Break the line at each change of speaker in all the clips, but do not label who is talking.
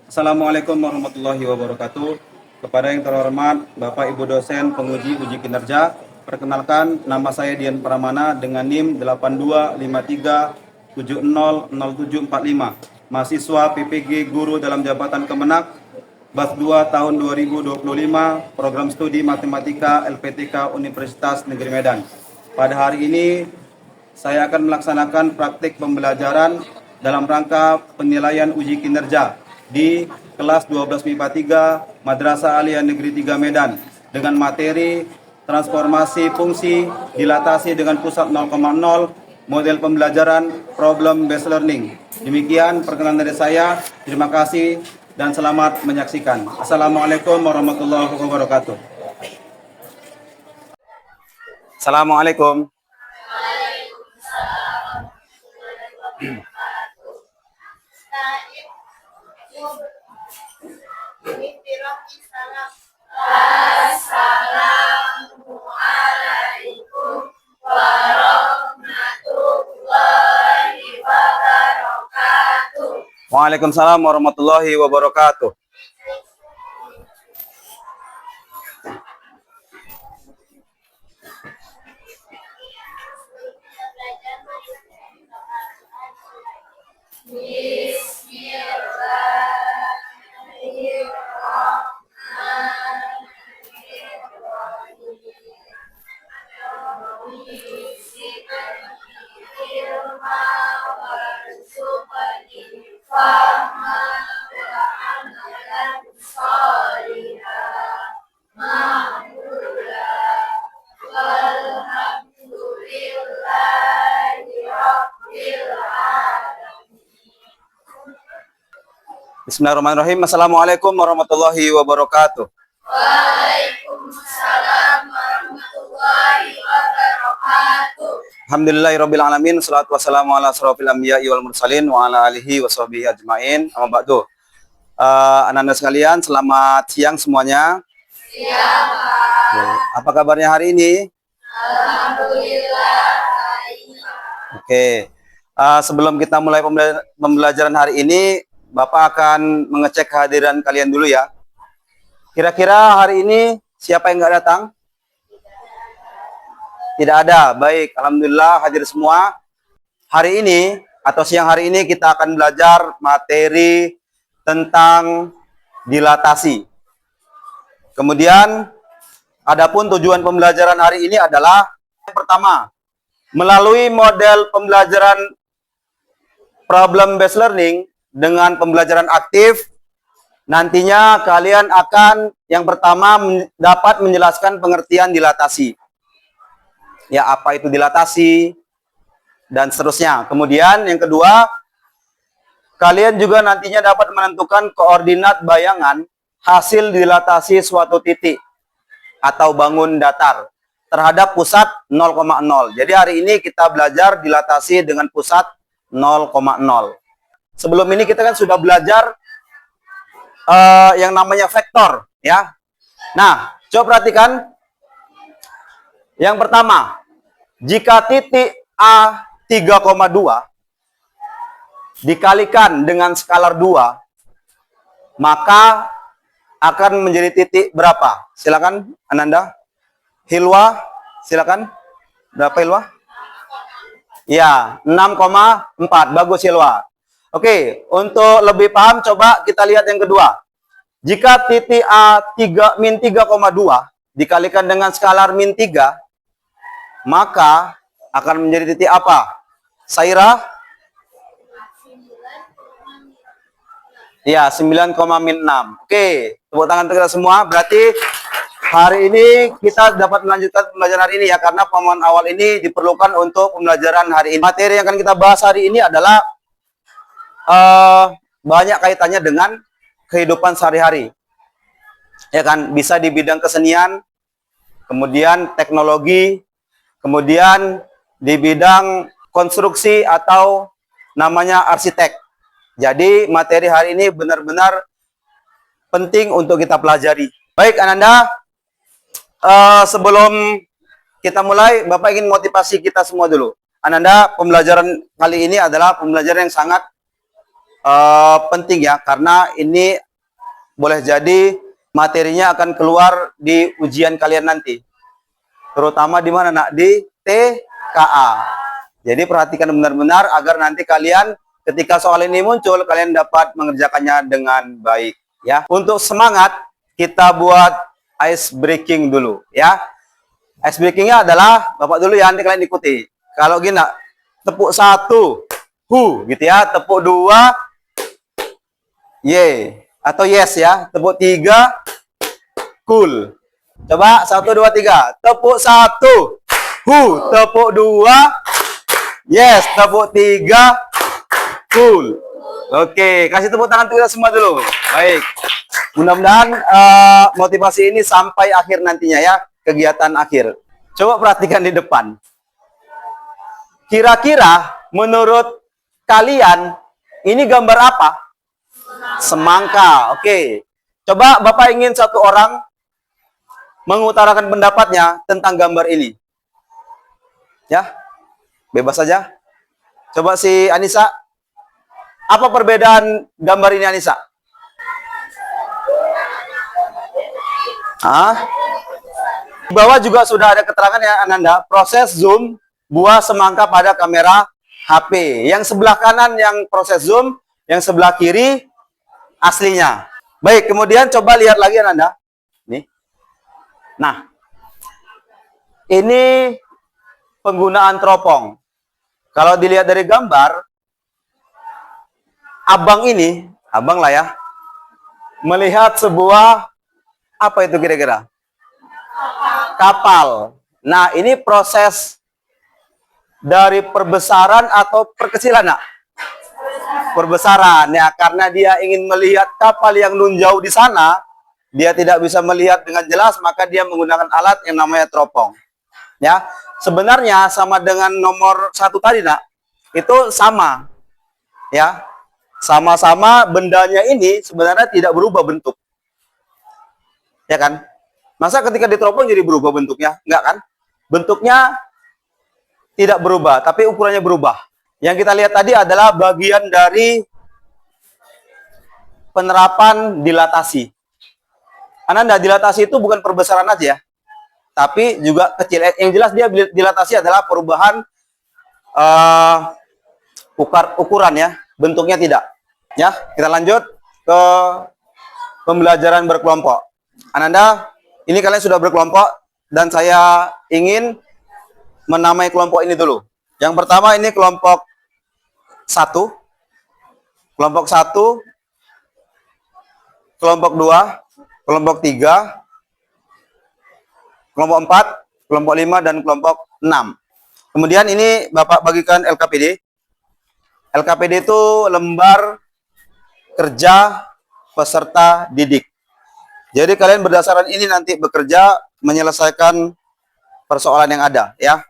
Assalamualaikum warahmatullahi wabarakatuh. Kepada yang terhormat Bapak Ibu dosen penguji uji kinerja, perkenalkan nama saya Dian Pramana dengan NIM 8253700745, mahasiswa PPG Guru dalam Jabatan Kemenak, Batch 2 tahun 2025, program studi Matematika LPTK Universitas Negeri Medan. Pada hari ini saya akan melaksanakan praktik pembelajaran dalam rangka penilaian uji kinerja di kelas 12 MIPA 3 Madrasah Aliyah Negeri 3 Medan dengan materi transformasi fungsi dilatasi dengan pusat 0,0, model pembelajaran problem based learning. Demikian perkenalan dari saya. Terima kasih dan selamat menyaksikan. Assalamualaikum warahmatullahi wabarakatuh. Assalamualaikum.
Assalamualaikum warahmatullahi wabarakatuh.
Waalaikumsalam warahmatullahi wabarakatuh. Bismillahirrahmanirrahim. Assalamualaikum warahmatullahi wabarakatuh.
Waalaikumsalam warahmatullahi wabarakatuh.
Alhamdulillahirabbil alamin, wassalatu wassalamu ala asrofil anbiya'i wal mursalin wa ala alihi wa sahbihi ajmain. Amma ba'du. Anak-anak sekalian, selamat siang semuanya.
Siang, Pak.
Apa kabarnya hari ini?
Alhamdulillah baik.
Oke. Sebelum kita mulai pembelajaran hari ini, Bapak akan mengecek kehadiran kalian dulu ya. Kira-kira hari ini siapa yang nggak datang? Tidak ada. Baik, alhamdulillah hadir semua. Hari ini atau siang hari ini kita akan belajar materi tentang dilatasi. Kemudian, adapun tujuan pembelajaran hari ini adalah yang pertama, melalui model pembelajaran problem based learning dengan pembelajaran aktif, nantinya kalian akan yang pertama dapat menjelaskan pengertian dilatasi. Ya, apa itu dilatasi dan seterusnya. Kemudian yang kedua, kalian juga nantinya dapat menentukan koordinat bayangan hasil dilatasi suatu titik atau bangun datar terhadap pusat 0,0. Jadi hari ini kita belajar dilatasi dengan pusat 0,0. Sebelum ini kita kan sudah belajar yang namanya vektor, ya. Nah, coba perhatikan. Yang pertama, jika titik A 3,2 dikalikan dengan skalar 2, maka akan menjadi titik berapa? Silakan, Ananda. Hilwa, silakan. Berapa Hilwa? Ya, 6,4. Bagus Hilwa. Oke, untuk lebih paham coba kita lihat yang kedua. Jika titik A min 3,2 dikalikan dengan skalar min 3, maka akan menjadi titik apa? Saira? Ya, 9,6. Oke, tepuk tangan untuk kita semua. Berarti hari ini kita dapat melanjutkan pembelajaran hari ini ya, karena pemahaman awal ini diperlukan untuk pembelajaran hari ini. Materi yang akan kita bahas hari ini adalah banyak kaitannya dengan kehidupan sehari-hari, ya kan? Bisa di bidang kesenian, kemudian teknologi, kemudian di bidang konstruksi atau namanya arsitek. Jadi materi hari ini benar-benar penting untuk kita pelajari. Baik, Ananda, sebelum kita mulai, Bapak ingin motivasi kita semua dulu. Ananda, pembelajaran kali ini adalah pembelajaran yang sangat penting ya, karena ini boleh jadi materinya akan keluar di ujian kalian nanti. Terutama di mana nak? Di TKA. Jadi perhatikan benar-benar agar nanti kalian ketika soal ini muncul, kalian dapat mengerjakannya dengan baik. Ya, untuk semangat kita buat ice breaking dulu. Ya, ice breakingnya adalah bapak dulu ya, nanti kalian ikuti. Kalau gini, nak, tepuk 1, hu, gitu ya. Tepuk 2, ye, atau yes ya. Tepuk 3, cool. Coba 1, 2, 3. Tepuk 1, hu. Tepuk 2, yes. Tepuk 3, cool. Oke, kasih tepuk tangan kita semua dulu. Baik. Mudah-mudahan motivasi ini sampai akhir nantinya ya, kegiatan akhir. Coba perhatikan di depan. Kira-kira menurut kalian ini gambar apa? Semangka. Oke. Coba Bapak ingin satu orang mengutarakan pendapatnya tentang gambar ini. Ya. Bebas saja. Coba si Anissa. Apa perbedaan gambar ini, Anissa? Di bawah juga sudah ada keterangan ya, Ananda. Proses zoom buah semangka pada kamera HP. Yang sebelah kanan yang proses zoom, yang sebelah kiri aslinya. Baik, kemudian coba lihat lagi, Ananda. Nih. Nah, ini penggunaan teropong. Kalau dilihat dari gambar, abang lah ya, melihat sebuah, apa itu kira-kira? Kapal. Nah, ini proses dari perbesaran atau perkecilan, nak? Perbesaran, ya, karena dia ingin melihat kapal yang nun jauh di sana, dia tidak bisa melihat dengan jelas, maka dia menggunakan alat yang namanya teropong. Ya, sebenarnya sama dengan nomor 1 tadi, nak. Itu sama. Ya. Sama-sama bendanya ini sebenarnya tidak berubah bentuk. Ya kan? Masa ketika diteropong jadi berubah bentuknya? Enggak kan? Bentuknya tidak berubah, tapi ukurannya berubah. Yang kita lihat tadi adalah bagian dari penerapan dilatasi. Ananda, dilatasi itu bukan perbesaran aja ya, tapi juga kecil. Yang jelas dia dilatasi adalah perubahan ukuran ya. Bentuknya tidak. Ya, kita lanjut ke pembelajaran berkelompok. Ananda, ini kalian sudah berkelompok dan saya ingin menamai kelompok ini dulu. Yang pertama ini kelompok 1. Kelompok 1, kelompok 2, kelompok 3, kelompok 4, kelompok 5 dan kelompok 6. Kemudian ini Bapak bagikan LKPD. LKPD itu lembar kerja peserta didik. Jadi kalian berdasarkan ini nanti bekerja menyelesaikan persoalan yang ada ya.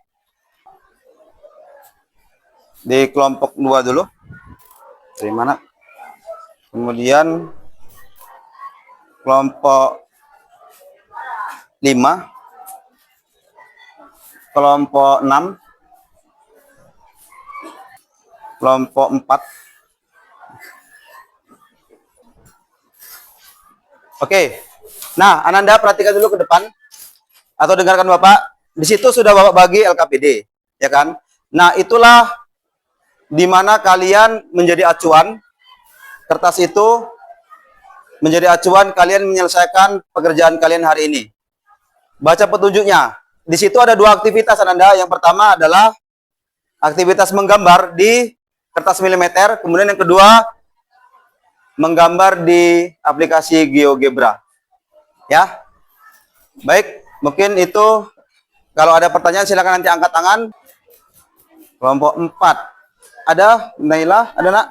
Di kelompok 2 dulu. Dari mana? Kemudian kelompok 5, kelompok 6, kelompok 4. Oke. Nah, Ananda perhatikan dulu ke depan atau dengarkan Bapak. Di situ sudah Bapak bagi LKPD, ya kan? Nah, itulah di mana kalian menjadi acuan. Kertas itu menjadi acuan kalian menyelesaikan pekerjaan kalian hari ini. Baca petunjuknya. Di situ ada 2 aktivitas, Ananda. Yang pertama adalah aktivitas menggambar di kertas milimeter, kemudian yang kedua menggambar di aplikasi GeoGebra. Ya. Baik, mungkin itu kalau ada pertanyaan silakan nanti angkat tangan. Kelompok 4. Ada Naila, ada nak?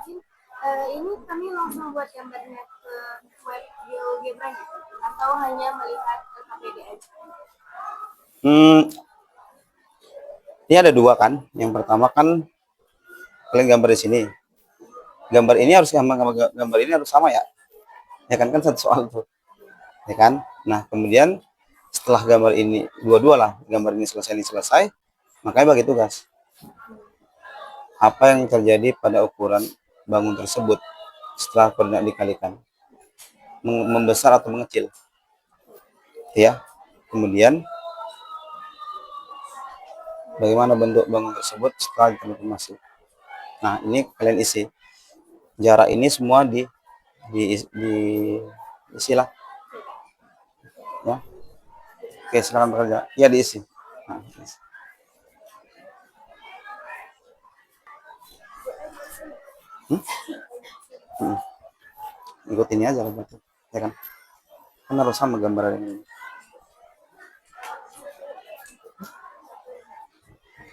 Ini kami langsung buat gambarnya ke web GeoGebra-nya atau hanya melihat LKPD aja?
Ini ada 2 kan. Yang pertama kan kalian gambar di sini. Gambar ini harus gambar ini harus sama ya. Ya kan satu soal tuh. Ya kan? Nah, kemudian setelah gambar ini dua-dua lah, gambar ini selesai, makanya bagi tugas. Apa yang terjadi pada ukuran bangun tersebut? setelah koordinat dikalikan, membesar atau mengecil, ya. Kemudian bagaimana bentuk bangun tersebut setelah dikonfirmasi. Nah, ini kalian isi jarak ini semua di isilah, ya. Oke, sekarang bekerja. Ya, diisi. Nah, isi. Ikut ini aja lah berarti, ya kan? Kan harus sama gambar ini.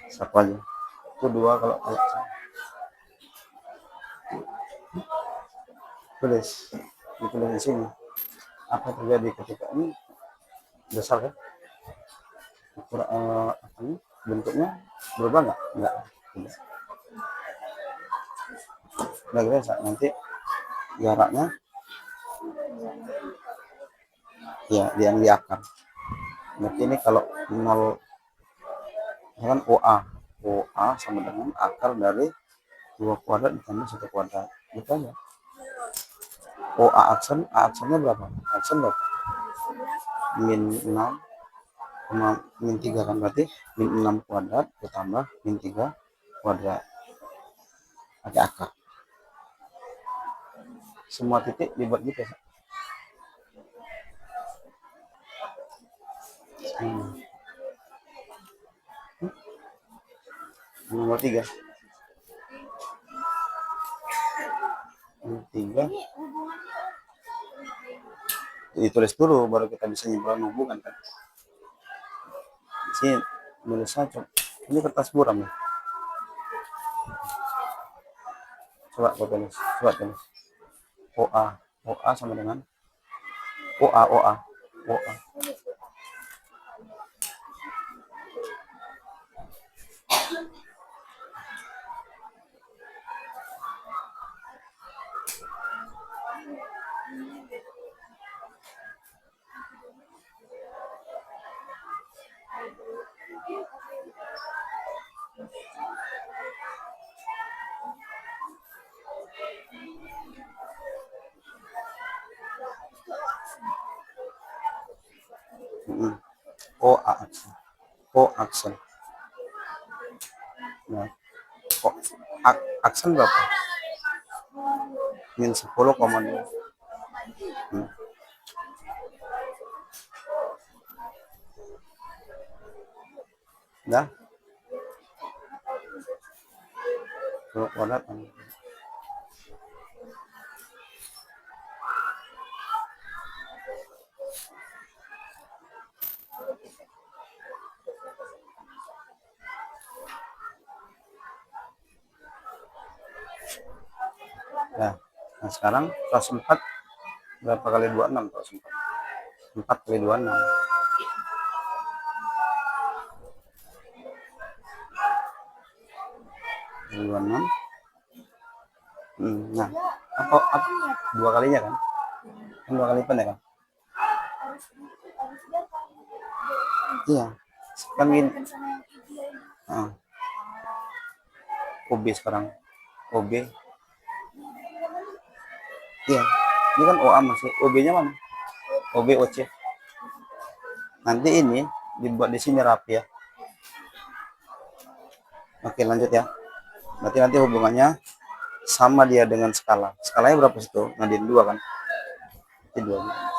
Satu aja. Itu dua kalau tulis. Ditulis di sini. Apa terjadi ketika ini besar kan? Bentuknya berubah nggak? Nggak. Tidak. Udah biasa. Nanti jaraknya ya yang di akar. Berarti ini kalau 0 kan OA sama dengan akar dari 2 kuadrat ditambah 1 kuadrat. Gitu aja. aksennya berapa? Aksen berapa? Min 6, min 3 kan, berarti min 6 kuadrat ditambah min 3 kuadrat. Pakai akar. Semua titik dibuat gitu. Nomor 3. Nomor 3. Ditulis dulu baru kita bisa nyimpulkan hubungan kan. Sini nulisnya ini kertas buram ya. Coba tulis. OA sama dengan OA. Aksen. Nah, aksen berapa? Min 10,2. Dah. Kuadrat. Nah, sekarang 104 berapa kali 26? 4 kali 26. 26. Nah, apa 2 kalinya kan? 2 kali lipat ya kan? Iya. Kan gini. OB sekarang. OB. Iya. Ini kan OA masih. OB-nya mana? OB OC. Nanti ini dibuat di sini rapi ya. Oke, lanjut ya. Berarti nanti hubungannya sama dia dengan skala. Skalanya berapa situ? Ngadiin 2 kan? Ini 2.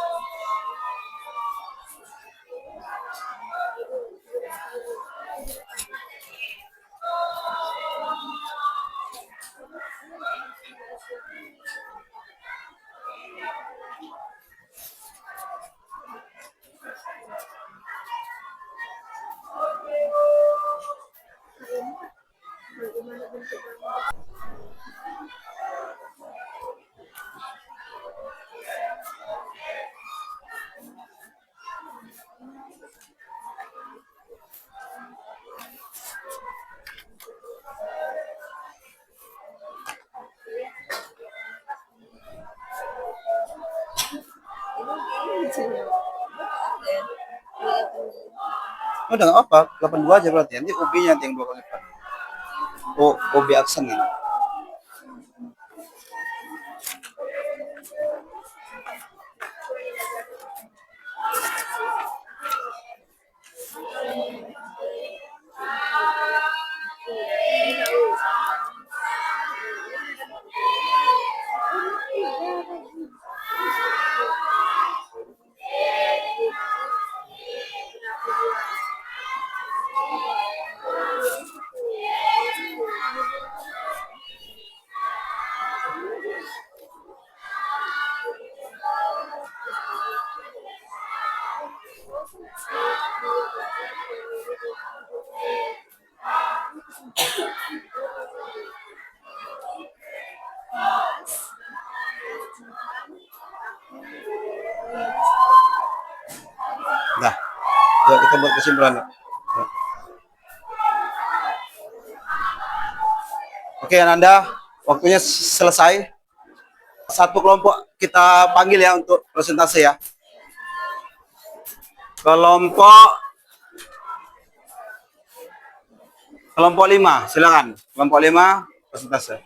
Udah nggak apa, 82 aja berarti. Nanti OB-nya yang 2 kali lipat. OB aksen ya. Ya, kita buat kesimpulan. Ya. Oke, Ananda, waktunya selesai. Satu kelompok kita panggil ya untuk presentasi ya. Kelompok kelompok 5, silakan. Kelompok 5 presentasi.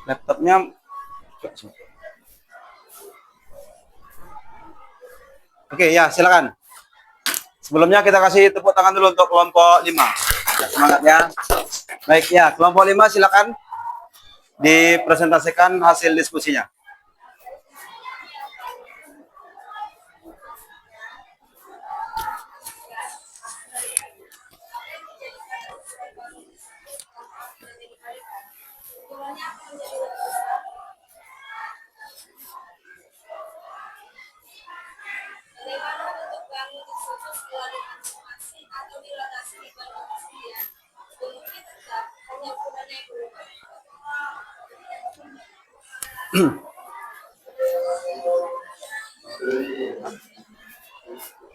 Laptopnya. Oke, ya, silakan. Sebelumnya kita kasih tepuk tangan dulu untuk kelompok 5. Ya, semangat ya. Baik ya, kelompok 5 silakan dipresentasikan hasil diskusinya.
Bagaimana bentuk bangun diskursus melalui transformasi atau dilatasi di dalam kesenian? Bentuknya tetap, hanya ukurannya yang berubah.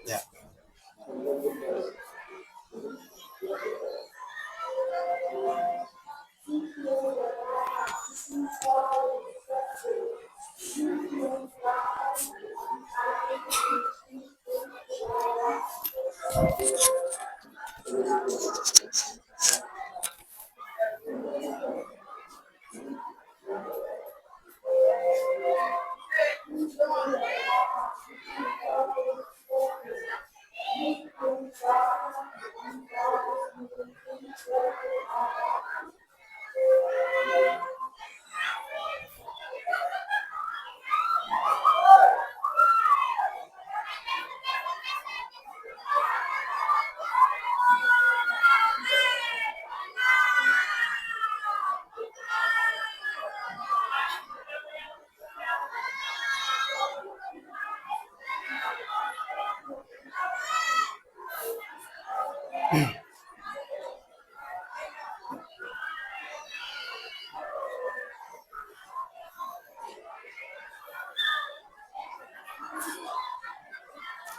Ya.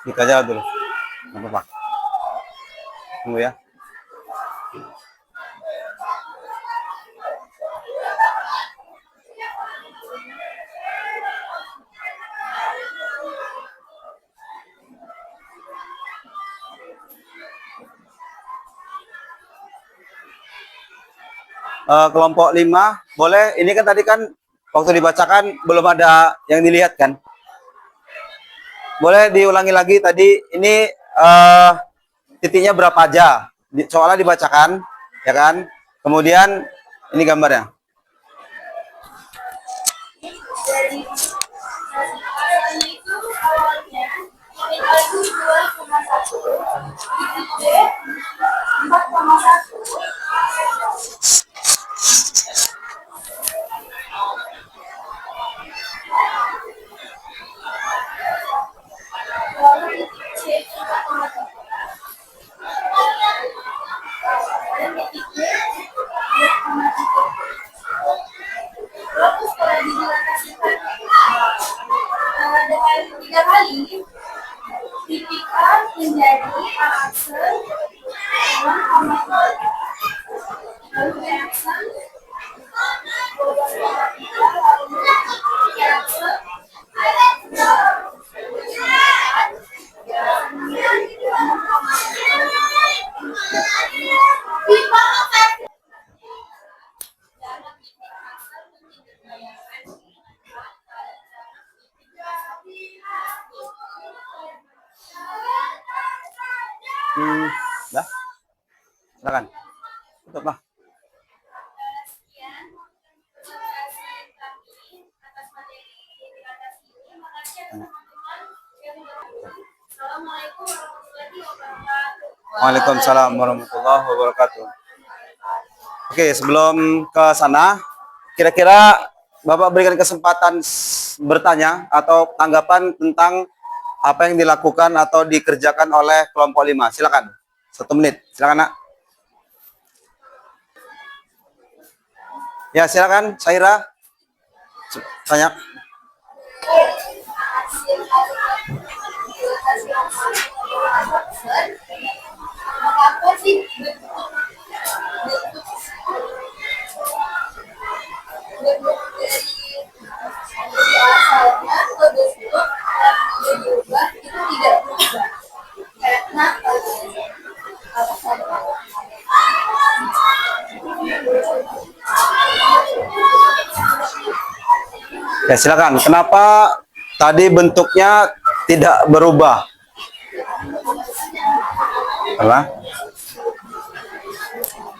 Kita aja dulu. Nggak apa-apa. Tunggu ya. Kelompok 5, boleh. Ini kan tadi kan waktu dibacakan belum ada yang dilihat kan? Boleh diulangi lagi tadi. Ini titiknya berapa aja? Soalnya dibacakan, ya kan? Kemudian ini gambarnya.
Dari asalnya itu awalnya itu 2,1, titik B 4,1. Lalu titik C 4,3. Dan titik D 2,3. Lalu setelah didilatasikan dengan 3 kali, titik A menjadi A aksen 6,3. Lalu B aksen 12,3. Lalu C aksen 6,3.
Dah, silakan. Tutup lah.
Sekian, terima kasih kami atas materi dilatasi ini. Makasih teman-teman yang bergabung. Assalamualaikum warahmatullahi wabarakatuh.
Waalaikumsalam warahmatullahi wabarakatuh. Oke, sebelum ke sana, kira-kira Bapak berikan kesempatan bertanya atau tanggapan tentang apa yang dilakukan atau dikerjakan oleh kelompok 5. Silakan. 1 menit. Silakan, Nak. Ya, silakan, Saira. Tanya.
Apa sih bentuk dari asalnya ke bentuk yang diubah itu tidak berubah karena alasannya.
Ya, silakan. Kenapa tadi bentuknya tidak berubah? Apa?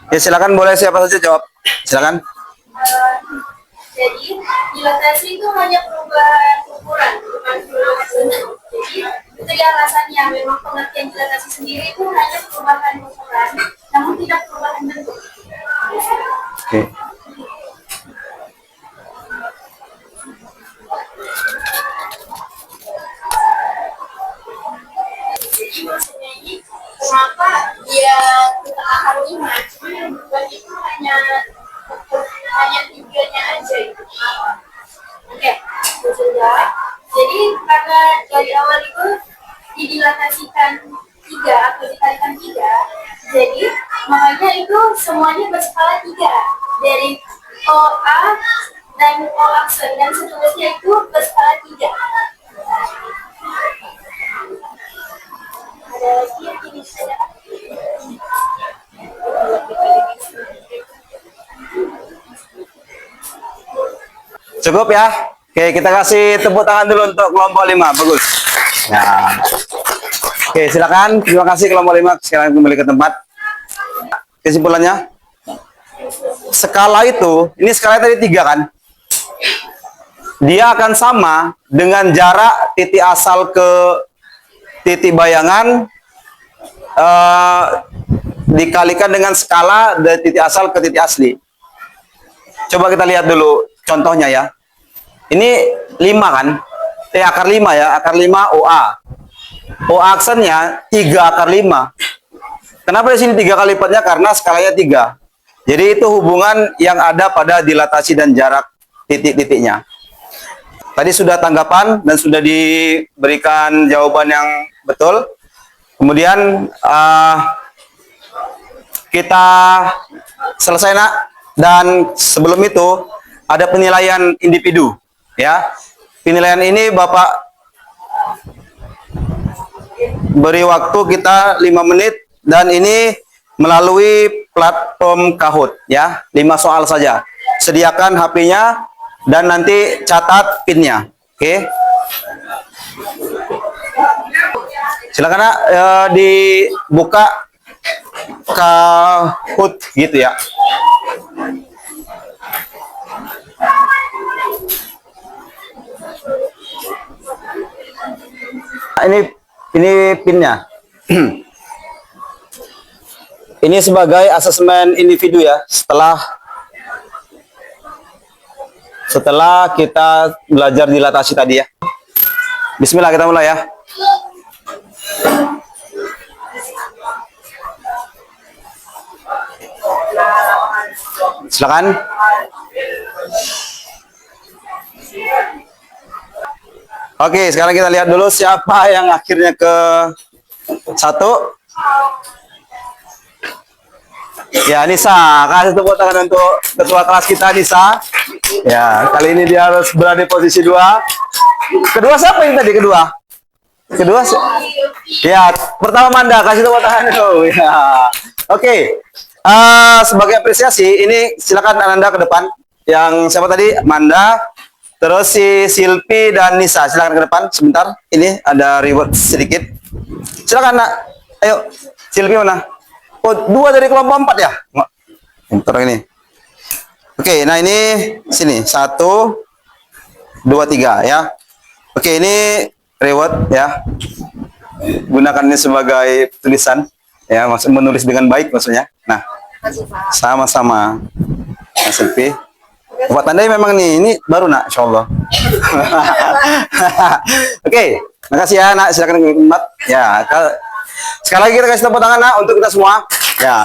Ya, silakan, boleh siapa saja jawab. Silakan.
Jadi dilatasi itu hanya perubahan ukuran, bukan perubahan bentuk. Jadi itu ya alasannya. Memang pengertian dilatasi sendiri itu hanya perubahan ukuran, namun tidak perubahan bentuk.
Oke.
Jadi maksudnya ini kenapa dia kita akan ingat? Cuma yang berubah itu hanya tiganya aja itu. Oke, sudah. Jadi karena dari awal itu didilatasikan 3 atau dikalikan 3, jadi makanya itu semuanya berskala 3 dari OA dan O aksen dan seterusnya itu berskala 3. Ada lagi yang ingin saya
Cukup ya? Oke, kita kasih tepuk tangan dulu untuk kelompok 5. Bagus. Nah. Oke, silakan. Terima kasih kelompok 5. Sekarang kembali ke tempat. Kesimpulannya, skala itu, ini skala tadi 3 kan? Dia akan sama dengan jarak titik asal ke titik bayangan dikalikan dengan skala dari titik asal ke titik asli. Coba kita lihat dulu contohnya ya. Ini 5 kan? Akar 5 ya, akar 5 OA. OA aksennya 3 akar 5. Kenapa di sini 3 kali lipatnya? Karena skalanya 3. Jadi itu hubungan yang ada pada dilatasi dan jarak titik-titiknya. Tadi sudah tanggapan dan sudah diberikan jawaban yang betul. Kemudian kita selesai, Nak. Dan sebelum itu ada penilaian individu, ya. Penilaian ini Bapak beri waktu kita 5 menit dan ini melalui platform Kahoot, ya. 5 soal saja. Sediakan HP-nya dan nanti catat PIN-nya. Oke. Silakan, Nak, dibuka Kahoot gitu ya. Ini PIN-nya. Ini sebagai asesmen individu ya, setelah kita belajar dilatasi tadi ya. Bismillah, kita mulai ya. Silakan. Oke, sekarang kita lihat dulu siapa yang akhirnya ke 1. Ya, Nisa. Kasih tepuk tangan untuk ketua kelas kita, Nisa. Ya, kali ini dia harus berada di posisi 2. Kedua siapa yang tadi kedua? Kedua? Ya, pertama Manda. Kasih tepuk tangan dulu. Ya. Oke. Sebagai apresiasi, ini silakan Ananda ke depan. Yang siapa tadi? Manda. Terus si Silpi dan Nisa, silakan ke depan sebentar. Ini ada reward sedikit. Silakan, Nak. Ayo, Silpi mana? Oh, 2 dari kelompok 4 ya? Bentar ini. Oke, nah ini sini 1, 2, 3 ya. Oke, ini reward ya. Gunakan ini sebagai tulisan ya, maksud menulis dengan baik maksudnya. Nah, sama-sama. Nah, Silpi. Buat tandai memang nih, ini baru, Nak, insyaallah. Oke, Makasih ya, Nak. Silakan Mbak. Ya, sekali lagi kita kasih tepuk tangan, Nak, untuk kita semua. Ya.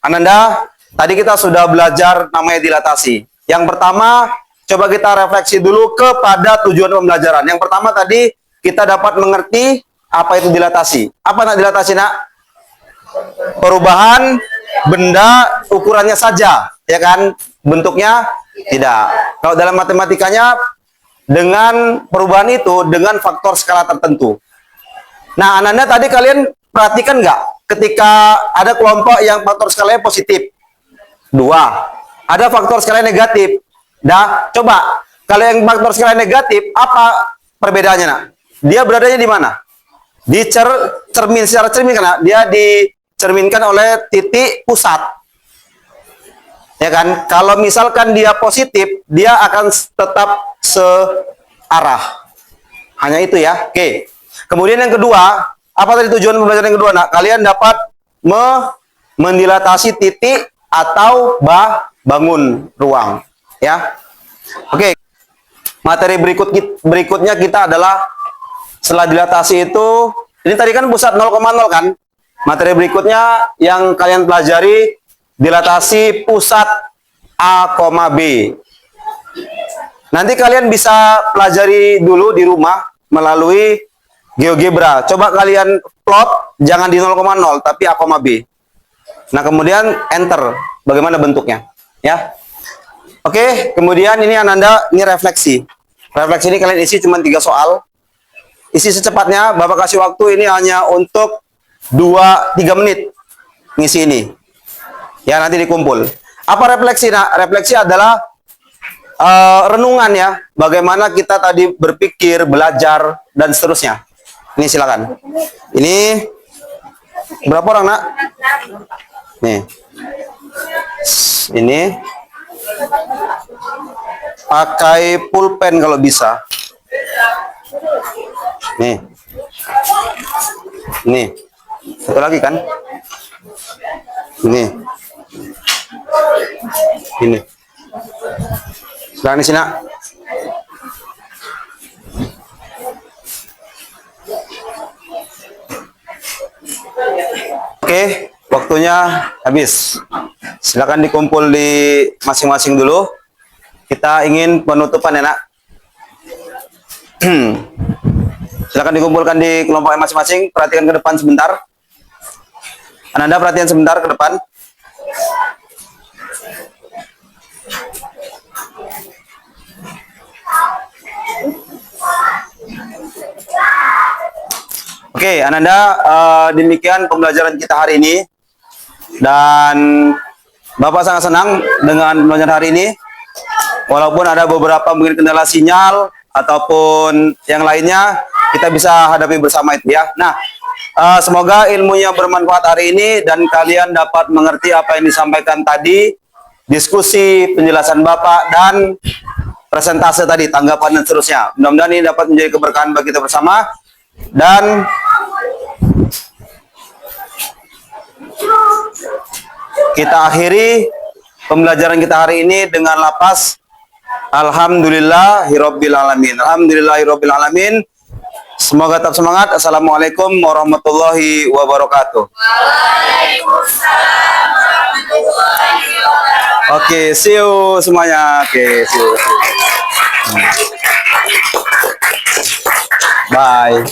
Ananda, tadi kita sudah belajar namanya dilatasi. Yang pertama, coba kita refleksi dulu kepada tujuan pembelajaran. Yang pertama tadi kita dapat mengerti apa itu dilatasi. Apa nak dilatasi, Nak? Perubahan benda ukurannya saja, ya kan? Bentuknya tidak. Kalau dalam matematikanya dengan perubahan itu dengan faktor skala tertentu. Nah, Ananda tadi kalian perhatikan nggak ketika ada kelompok yang faktor skalanya positif 2, ada faktor skalanya negatif. Dah, coba kalau yang faktor skalanya negatif apa perbedaannya, Nak? Dia beradanya di mana? Di cermin, secara cermin kan, dia dicerminkan oleh titik pusat. Ya kan? Kalau misalkan dia positif, dia akan tetap searah. Hanya itu ya. Oke. Kemudian yang kedua, apa tadi tujuan pembelajaran yang kedua, Nak? Kalian dapat mendilatasi titik atau bangun ruang, ya. Oke. Materi berikutnya kita adalah setelah dilatasi itu, ini tadi kan pusat 0,0 kan? Materi berikutnya yang kalian pelajari dilatasi pusat A, B. Nanti kalian bisa pelajari dulu di rumah melalui GeoGebra. Coba kalian plot, jangan di 0,0 tapi A, B. Nah, kemudian enter bagaimana bentuknya, ya. Oke, kemudian ini Ananda, ini refleksi. Refleksi ini kalian isi cuma 3 soal. Isi secepatnya, Bapak kasih waktu ini hanya untuk 2-3 menit ngisi ini. Ya, nanti dikumpul. Apa refleksi? Nah, refleksi adalah renungan ya, bagaimana kita tadi berpikir, belajar, dan seterusnya. Ini silakan. Ini berapa orang, Nak? Nih. Ini pakai pulpen kalau bisa. Nih. Nih. Satu lagi kan? Ini. Ini. Sekarang di sini, Nak. Oke, waktunya habis. Silakan dikumpul di masing-masing dulu. Kita ingin penutupan ya, Nak. Silakan dikumpulkan di kelompok masing-masing. Perhatikan ke depan sebentar. Ananda perhatian sebentar ke depan. Oke, Ananda, demikian pembelajaran kita hari ini. Dan Bapak sangat senang dengan pembelajaran hari ini. Walaupun ada beberapa mungkin kendala sinyal ataupun yang lainnya, kita bisa hadapi bersama itu ya. Nah, semoga ilmunya bermanfaat hari ini dan kalian dapat mengerti apa yang disampaikan tadi, diskusi, penjelasan Bapak, dan presentase tadi, tanggapan dan seterusnya. Mudah-mudahan ini dapat menjadi keberkahan bagi kita bersama. Dan kita akhiri pembelajaran kita hari ini dengan lafaz Alhamdulillahirabbil alamin. Alhamdulillahirabbil alamin. Semoga tetap semangat. Assalamualaikum warahmatullahi wabarakatuh.
Waalaikumsalam warahmatullahi wabarakatuh.
Oke, see you semuanya. Oke, see you. Bye.